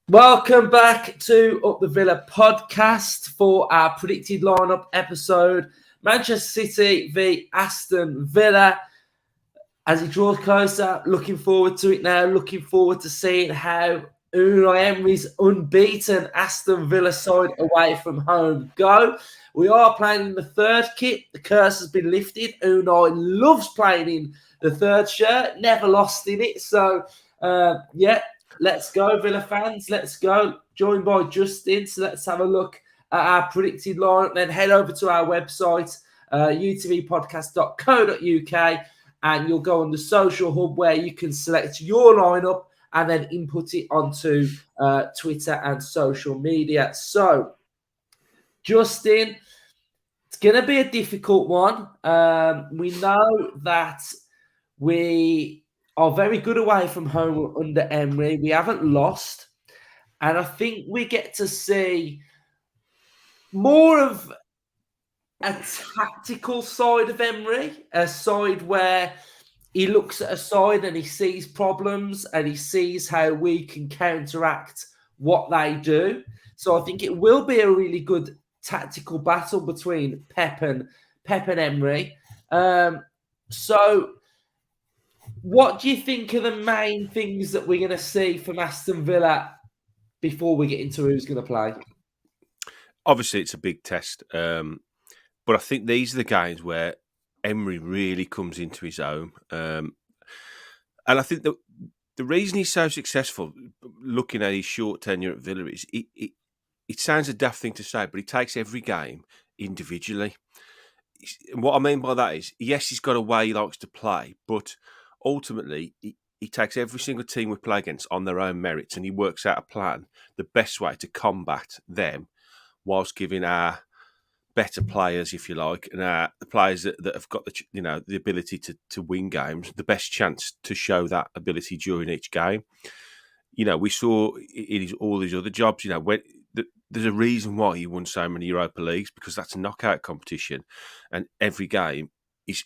Welcome back to Up the Villa podcast for our predicted lineup episode. Manchester City v Aston Villa. As it draws closer, looking forward to it now. Looking forward to seeing how Unai Emery's unbeaten Aston Villa side away from home go. We are playing in the third kit. The curse has been lifted. Unai loves playing in the third shirt. Never lost in it. So, let's go, Villa fans. Let's go. Joined by Justin. So let's have a look at our predicted lineup. Then head over to our website, utvpodcast.co.uk, and you'll go on the social hub where you can select your lineup and then input it onto Twitter and social media. So, Justin, it's going to be a difficult one. We know that we are very good away from home under Emery. We haven't lost. And I think we get to see more of a tactical side of Emery, a side where he looks at a side and he sees problems and he sees how we can counteract what they do. So I think it will be a really good tactical battle between Pep and Emery. So what do you think are the main things that we're going to see from Aston Villa before we get into who's going to play? Obviously, it's a big test. But I think these are the games where Emery really comes into his own. And I think the reason he's so successful, looking at his short tenure at Villa, is it sounds a daft thing to say, but he takes every game individually. And what I mean by that is, yes, he's got a way he likes to play, but ultimately, he takes every single team we play against on their own merits and he works out a plan, the best way to combat them, whilst giving our better players, if you like, and the players that have got the ability to win games, the best chance to show that ability during each game. We saw in all these other jobs, when there's a reason why he won so many Europa Leagues, because that's a knockout competition, and every game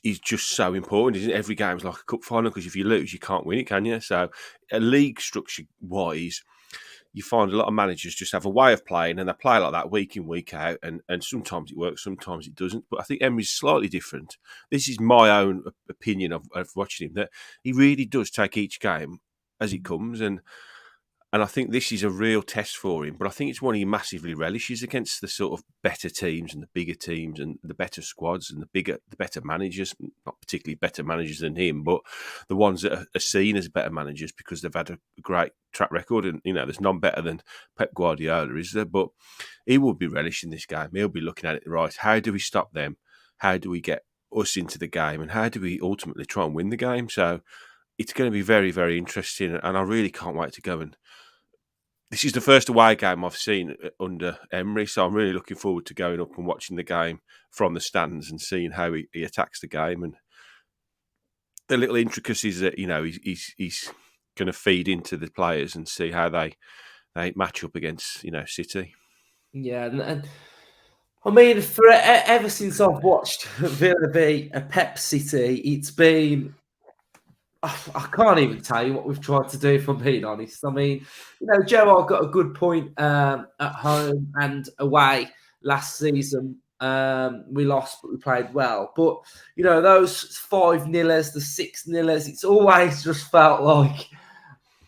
is just so important, isn't it? Every game is like a cup final, because if you lose, you can't win it, can you? So, a league structure wise, you find a lot of managers just have a way of playing and they play like that week in, week out, and sometimes it works, sometimes it doesn't. But I think Emery's slightly different. This is my own opinion of watching him, that he really does take each game as it comes, and I think this is a real test for him. But I think it's one he massively relishes against the sort of better teams and the bigger teams and the better squads and the better managers, not particularly better managers than him, but the ones that are seen as better managers because they've had a great track record. And, there's none better than Pep Guardiola, is there? But he will be relishing this game. He'll be looking at it, right, how do we stop them? How do we get us into the game? And how do we ultimately try and win the game? So it's going to be very, very interesting. And I really can't wait to go and... This is the first away game I've seen under Emery, so I'm really looking forward to going up and watching the game from the stands and seeing how he attacks the game and the little intricacies that he's going to feed into the players and see how they match up against City. Yeah, and I mean, ever since I've watched Villa be a Pep City, it's been... I can't even tell you what we've tried to do, if I'm being honest. I mean, Gerrard got a good point at home and away last season. We lost, but we played well. But, those 5-0ers, the 6-0ers, it's always just felt like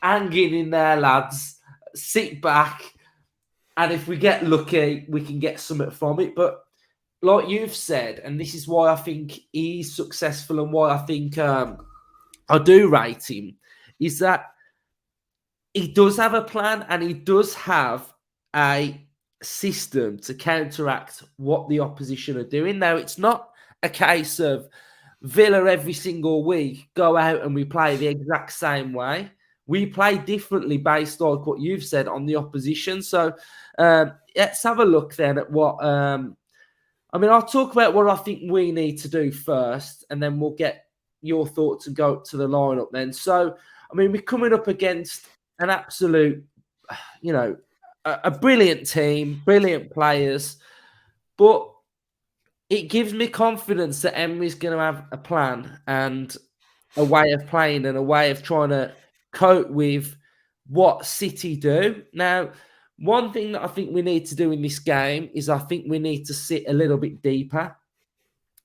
hanging in there, lads. Sit back. And if we get lucky, we can get something from it. But like you've said, and this is why I think he's successful and why I think... I do rate him, is that he does have a plan and he does have a system to counteract what the opposition are doing. Now, it's not a case of Villa every single week go out and we play the exact same way. We play differently based on what you've said on the opposition. So let's have a look then at what... I'll talk about what I think we need to do first, and then we'll get your thoughts and go to the lineup then. So, we're coming up against an absolute, a brilliant team, brilliant players, but it gives me confidence that Emery's going to have a plan and a way of playing and a way of trying to cope with what City do. Now, one thing that I think we need to do in this game is I think we need to sit a little bit deeper.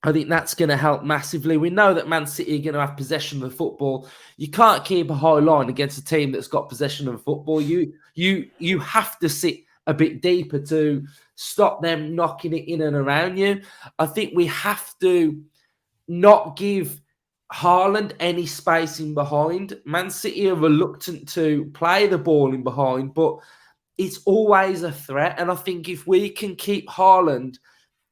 I think that's going to help massively. We know that Man City are going to have possession of the football. You can't keep a high line against a team that's got possession of the football. You have to sit a bit deeper to stop them knocking it in and around you. I think we have to not give Haaland any space in behind. Man City are reluctant to play the ball in behind, but it's always a threat. And I think if we can keep Haaland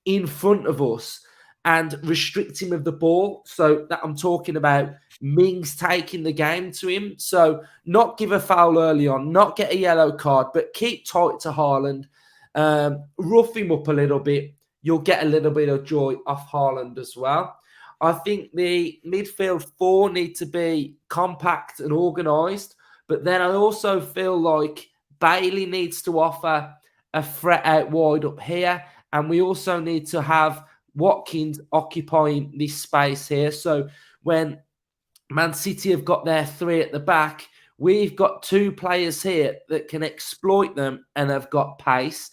in front of us and restrict him of the ball, so that I'm talking about Mings taking the game to him. So not give a foul early on, not get a yellow card, but keep tight to Haaland, rough him up a little bit. You'll get a little bit of joy off Haaland as well. I think the midfield four need to be compact and organised, but then I also feel like Bailey needs to offer a threat out wide up here, and we also need to have Watkins occupying this space here. So when Man City have got their three at the back, we've got two players here that can exploit them and have got pace.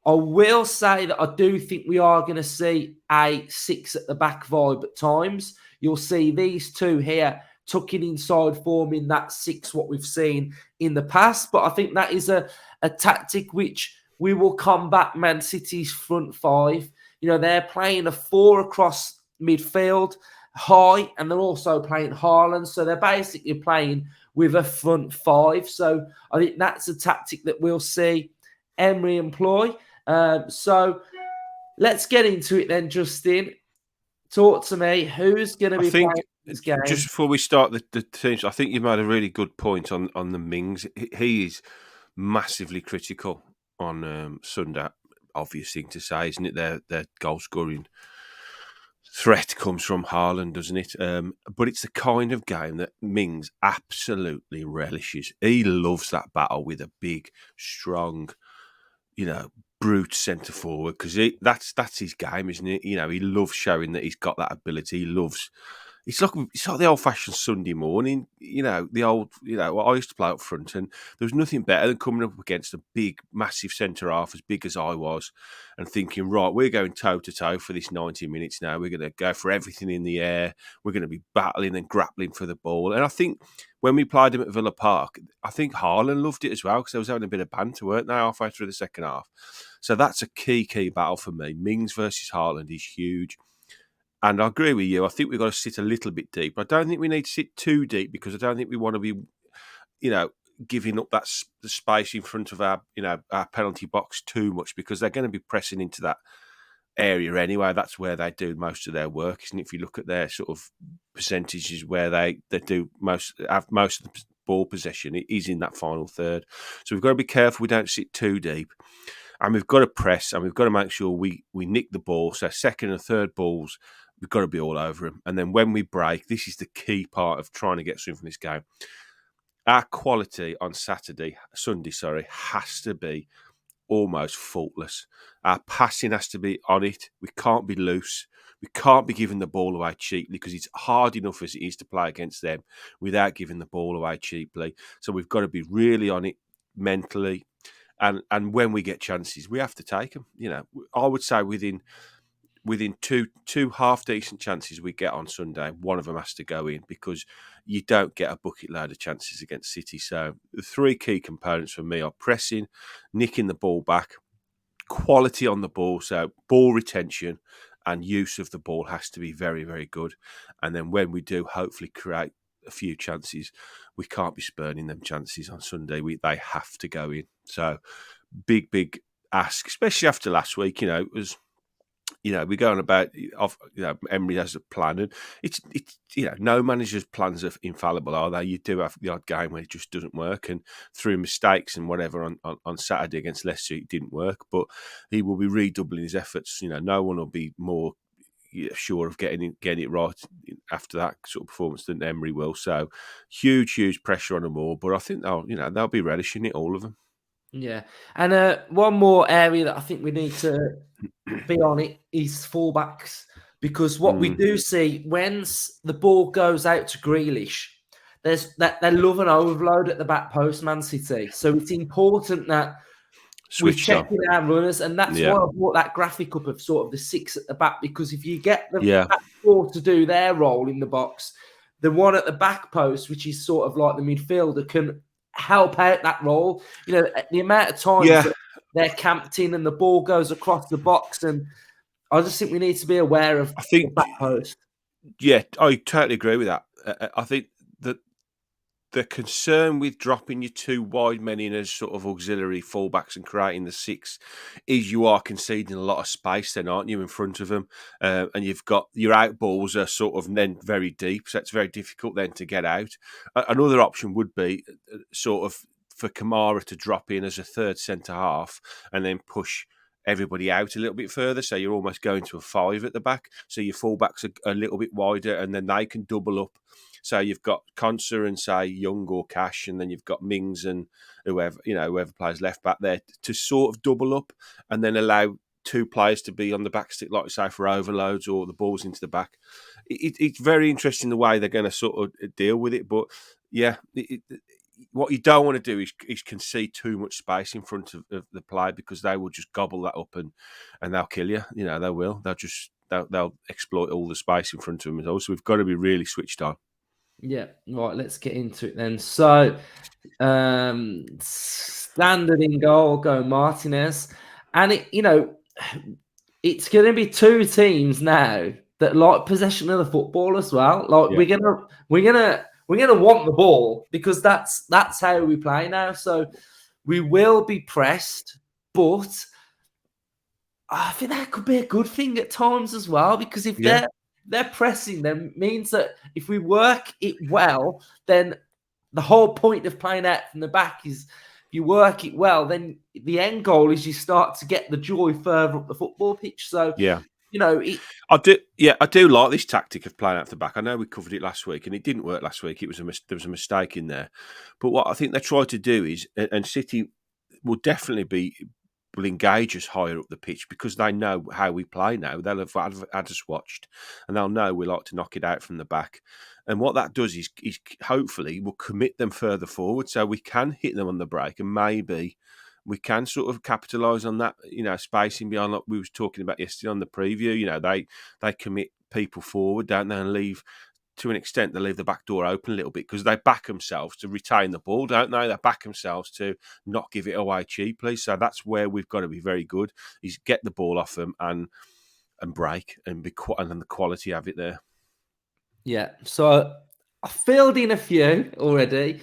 I will say that I do think we are going to see a six at the back vibe at times. You'll see these two here tucking inside, forming that six, what we've seen in the past. But I think that is a tactic which we will combat Man City's front five. You know, they're playing a four across midfield high, and they're also playing Haaland. So they're basically playing with a front five. So I think that's a tactic that we'll see Emery employ. So let's get into it then, Justin. Talk to me. Who's going to be playing this game? Just before we start the teams, I think you made a really good point on the Mings. He is massively critical on Sunday. Obvious thing to say, isn't it? Their goal scoring threat comes from Haaland, doesn't it? But it's the kind of game that Mings absolutely relishes. He loves that battle with a big, strong, brute centre forward, because that's his game, isn't it? He loves showing that he's got that ability. He loves. It's like the old fashioned Sunday morning, the old, well, I used to play up front, and there was nothing better than coming up against a big, massive centre half as big as I was, and thinking, right, we're going toe to toe for this 90 minutes now. We're going to go for everything in the air. We're going to be battling and grappling for the ball. And I think when we played him at Villa Park, I think Haaland loved it as well, because they was having a bit of banter, weren't they, halfway through the second half. So that's a key battle for me. Mings versus Haaland is huge. And I agree with you. I think we've got to sit a little bit deep. I don't think we need to sit too deep, because I don't think we want to be, giving up the space in front of our penalty box too much, because they're going to be pressing into that area anyway. That's where they do most of their work, isn't it? If you look at their sort of percentages where they do have most of the ball possession, it is in that final third. So we've got to be careful we don't sit too deep. And we've got to press, and we've got to make sure we nick the ball. So second and third balls, we've got to be all over them. And then when we break, this is the key part of trying to get something from this game. Our quality on Sunday, has to be almost faultless. Our passing has to be on it. We can't be loose. We can't be giving the ball away cheaply, because it's hard enough as it is to play against them without giving the ball away cheaply. So we've got to be really on it mentally. And when we get chances, we have to take them. I would say within two half decent chances we get on Sunday, one of them has to go in, because you don't get a bucket load of chances against City. So the three key components for me are pressing, nicking the ball back, quality on the ball, so ball retention and use of the ball has to be very, very good. And then when we do hopefully create a few chances, we can't be spurning them chances on Sunday. They have to go in. So big ask, especially after last week. It was, we're going about, Emery has a plan, and it's no manager's plans are infallible, are they? You do have the odd game where it just doesn't work, and through mistakes and whatever on Saturday against Leicester it didn't work, but he will be redoubling his efforts. No one will be more sure of getting it right after that sort of performance than Emery will. So huge pressure on them all, but I think they'll be relishing it, all of them. Yeah. And one more area that I think we need to be on it is fullbacks, because what we do see, when the ball goes out to Grealish, they love an overload at the back post, Man City. So it's important that we've Switched on. checked in our runners, and that's Yeah. why I brought that graphic up of sort of the 6 at the back, because if you get the Yeah. back 4 to do their role in the box, the one at the back post, which is sort of like the midfielder, can help out that role. The amount of times Yeah. that they're camped in and the ball goes across the box, and I just think we need to be aware of I the think, back post. yeah, I totally agree with that. I think that the concern with dropping your 2 wide men in as sort of auxiliary fullbacks and creating the 6 is you are conceding a lot of space then, aren't you, in front of them? And you've got your out balls are sort of then very deep, so it's very difficult then to get out. Another option would be sort of for Kamara to drop in as a third centre half and then push everybody out a little bit further, so you're almost going to a 5 at the back, so your fullbacks are a little bit wider and then they can double up. So you've got Konsa and say Young or Cash, and then you've got Mings and whoever plays left back there to sort of double up, and then allow 2 players to be on the back stick, like you say, for overloads or the balls into the back. It's very interesting the way they're going to sort of deal with it, but yeah, what you don't want to do is concede too much space in front of the play, because they will just gobble that up and they'll kill you. They will. They'll exploit all the space in front of them. Also, we've got to be really switched on. Yeah, right, let's get into it then. So, standard in goal, go Martinez. And it's going to be 2 teams now that like possession of the football as well. Like Yeah. we're gonna want the ball, because that's how we play now. So we will be pressed, but I think that could be a good thing at times as well, because if Yeah. they're pressing, then means that if we work it well, then the whole point of playing out from the back is if you work it well, then the end goal is you start to get the joy further up the football pitch. So, Yeah. it, I do. Yeah, I do like this tactic of playing out the back. I know we covered it last week, and it didn't work last week. There was a mistake in there. But what I think they tried to do is, and City will definitely will engage us higher up the pitch, because they know how we play now. They'll have had us watched, and they'll know we like to knock it out from the back. And what that does is hopefully will commit them further forward, so we can hit them on the break, and maybe we can sort of capitalise on that, spacing behind, like we was talking about yesterday on the preview. They commit people forward, don't they, and leave, to an extent, they leave the back door open a little bit, because they back themselves to retain the ball, don't they? They back themselves to not give it away cheaply. So that's where we've got to be very good, is get the ball off them and break and and then the quality of it there. yeah. So I filled in a few already.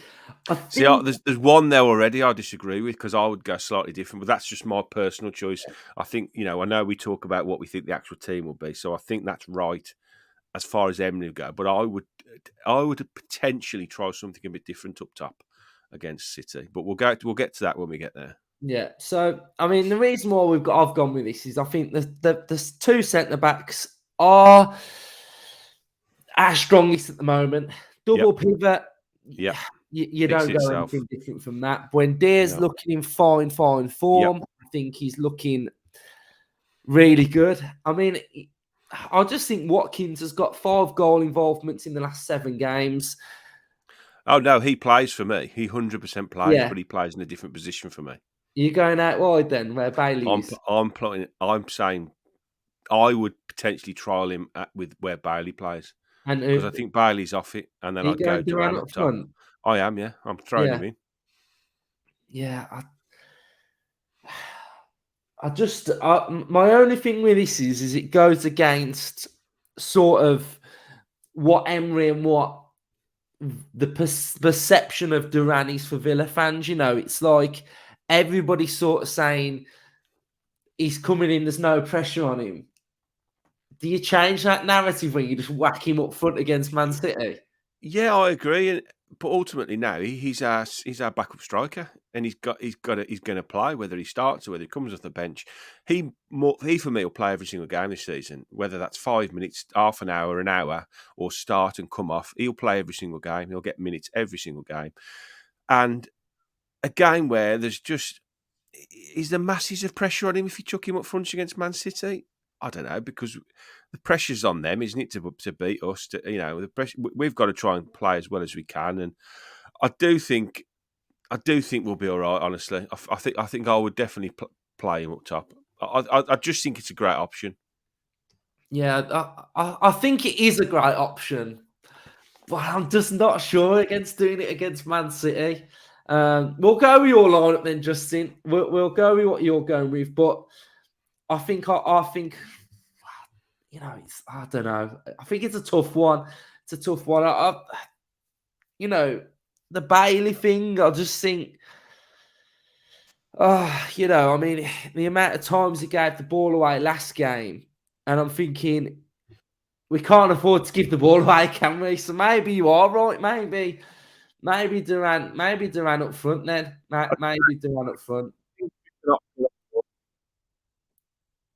I See, think, there's one there already I disagree with, because I would go slightly different, but that's just my personal choice. I think, I know we talk about what we think the actual team will be, so I think that's right as far as Emery go. But I would potentially try something a bit different up top against City. But we'll get to that when we get there. yeah. So I mean, the reason why I've gone with this is I think the 2 centre backs are our strongest at the moment. Double pivot. Yep. You Picks don't go itself. anything different from that. Buendier's No. looking in fine Yep. form. I think he's looking really good. I mean, I just think Watkins has got 5 goal involvements in the last 7 games. Oh no, he plays for me. He 100% plays, Yeah. but he plays in a different position for me. You're going out wide then, where Bailey is. I'm saying I would potentially trial him with where Bailey plays, And because I think Bailey's off it, and then you I'd go going Duran Duran up up top. front. I am, yeah. I'm throwing Yeah. him in. Yeah. My only thing with this is it goes against sort of what Emery and what the perception of Duran is for Villa fans. It's like everybody's sort of saying he's coming in, there's no pressure on him. Do you change that narrative when you just whack him up front against Man City? Yeah, I agree. But ultimately now he's our backup striker, and he's going to play, whether he starts or whether he comes off the bench. He for me will play every single game this season, whether that's 5 minutes, half an hour, or start and come off. He'll play every single game. He'll get minutes every single game, and a game where there's just is the masses of pressure on him if you chuck him up front against Man City. I don't know, because the pressure's on them, isn't it, to beat us? The pressure, we've got to try and play as well as we can, and I do think we'll be all right. Honestly, I think I would definitely play him up top. I just think it's a great option. Yeah, I think it is a great option, but I'm just not sure against doing it against Man City. We'll go with your lineup then, Justin. We'll go with what you're going with, but I think I don't know. I think it's a tough one. It's a tough one. The Bailey thing. I just think, I mean, the amount of times he gave the ball away last game, and I'm thinking we can't afford to give the ball away, can we? So maybe you are right. Maybe Duran up front then. Maybe Duran up front.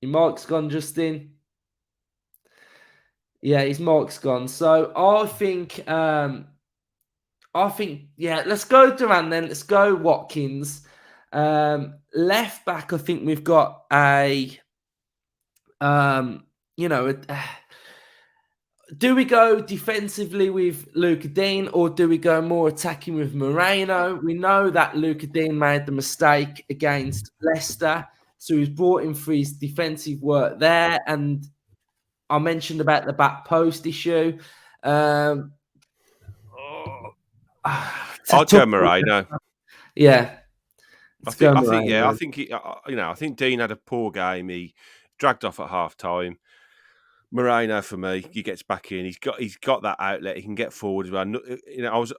Your mic's gone, Justin. Yeah, his mic's gone. So yeah, let's go Duran then. Let's go Watkins. Left back, I think we've got do we go defensively with Luca Dean or do we go more attacking with Moreno? We know that Luca Dean made the mistake against Leicester, so he's brought in for his defensive work there. And I mentioned about the back post issue. I'd go Moreno. Yeah. I think Dean had a poor game. He dragged off at half time. Moreno, for me, he gets back in. He's got that outlet. He can get forward as well. I was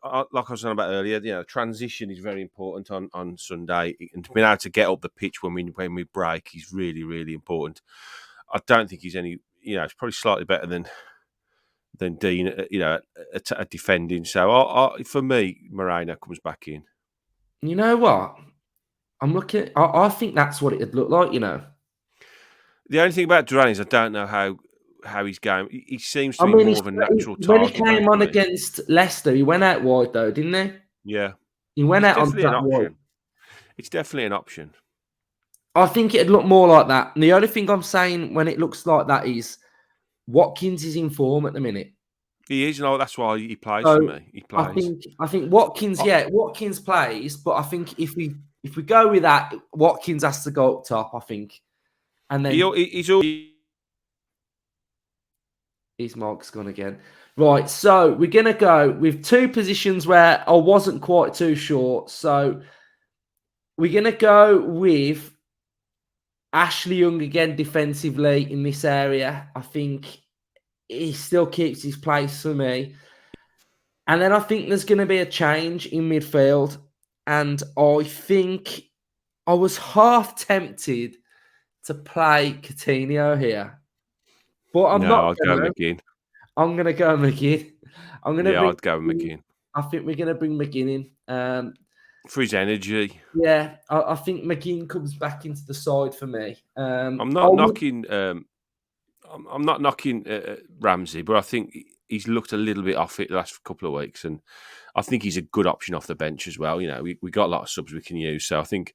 on about earlier. Transition is very important on Sunday, and being able to get up the pitch when we break is really, really important. I don't think he's any. It's probably slightly better than Dean. At defending. So for me, Moreno comes back in. You know what? I'm looking. I think that's what it'd look like. The only thing about Duran is I don't know how he's going. He seems to be more of a natural target. When he came on against Leicester, he went out wide though, didn't he? Yeah. He went out on that wide. It's definitely an option. I think it'd look more like that. And the only thing I'm saying when it looks like that is Watkins is in form at the minute. He is, that's why he plays for me. He plays. I think Watkins, Watkins plays, but I think if we go with that, Watkins has to go up top, I think. And then his mark's gone again. Right, so we're going to go with two positions where I wasn't quite too sure. So we're going to go with Ashley Young again defensively in this area. I think he still keeps his place for me. And then I think there's going to be a change in midfield. And I think I was half tempted to play Coutinho here. But I'm not. I'd go McGinn. I'm going to go McGinn. I'd go McGinn. I think we're going to bring McGinn in. For his energy. Yeah, I think McGinn comes back into the side for me. I'm not knocking Ramsey, but I think he's looked a little bit off it the last couple of weeks, and I think he's a good option off the bench as well. We got a lot of subs we can use, so I think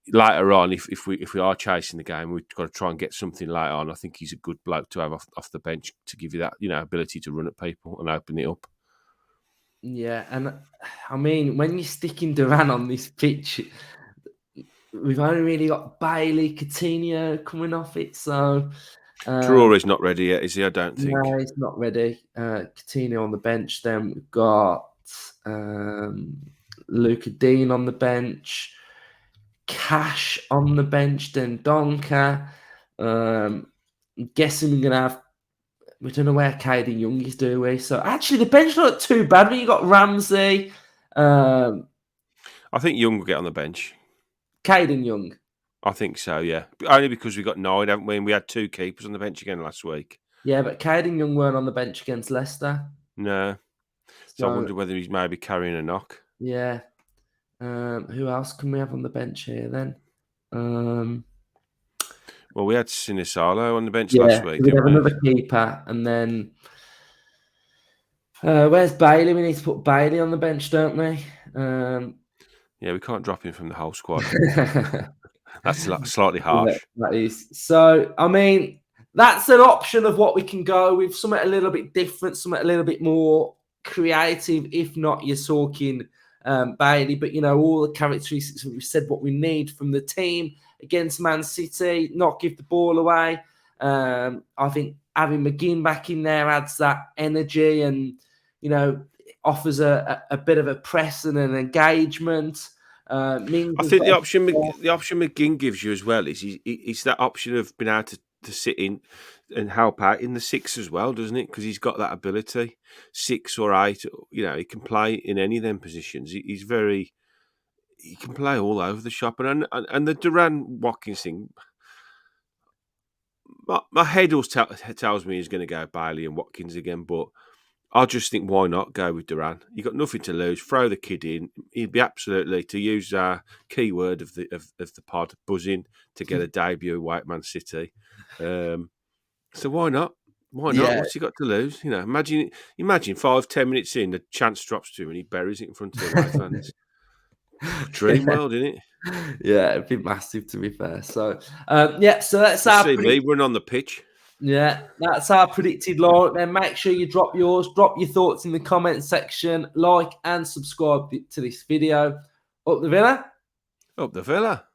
later on, if we are chasing the game, we've got to try and get something later on. I think he's a good bloke to have off the bench to give you that ability to run at people and open it up. Yeah, and I mean, when you're sticking Duran on this pitch, we've only really got Bailey, Coutinho coming off it, so Traore's not ready yet, is he? I don't think. No, he's not ready. Coutinho on the bench. Then we've got Luca Dean on the bench, Cash on the bench, then Donker. I'm guessing we're gonna have. We don't know where Caden Young is, do we? So actually, the bench not too bad. When you got Ramsey, I think Young will get on the bench. Caden Young. I think so, yeah. Only because we got 9, haven't we? And we had 2 keepers on the bench again last week. Yeah, but Caden Young weren't on the bench against Leicester. No. So I wonder whether he's maybe carrying a knock. Yeah. Who else can we have on the bench here then? Well, we had Sinisalo on the bench last week. We have another keeper, and then where's Bailey? We need to put Bailey on the bench, don't we? Yeah, we can't drop him from the whole squad. That's slightly harsh. Yeah, that is. So, I mean, that's an option of what we can go with. Something a little bit different, something a little bit more creative. If not, you're talking Bailey. But all the characteristics we've said what we need from the team against Man City. Not give the ball away. I think having McGinn back in there adds that energy and offers a bit of a press and an engagement. I think the option McGinn gives you as well is that option of being able to sit in and help out in the 6 as well, doesn't it? Because he's got that ability, 6 or 8. He can play in any of them positions. He can play all over the shop. And the Duran Watkins thing, my head always tells me he's going to go Bailey and Watkins again, but I just think, why not go with Duran? You've got nothing to lose. Throw the kid in. He'd be absolutely, to use our key word of the pod, buzzing to get a debut at White Man City. So why not? Why not? Yeah. What's he got to lose? Imagine 5-10 minutes in, the chance drops to him and he buries it in front of the away fans. Dream world, isn't it? Yeah, it'd be massive, to be fair. So, so that's our see me run on the pitch. Yeah, that's our predicted line. Then make sure you drop yours, drop your thoughts in the comment section, like and subscribe to this video. Up the Villa. Up the Villa.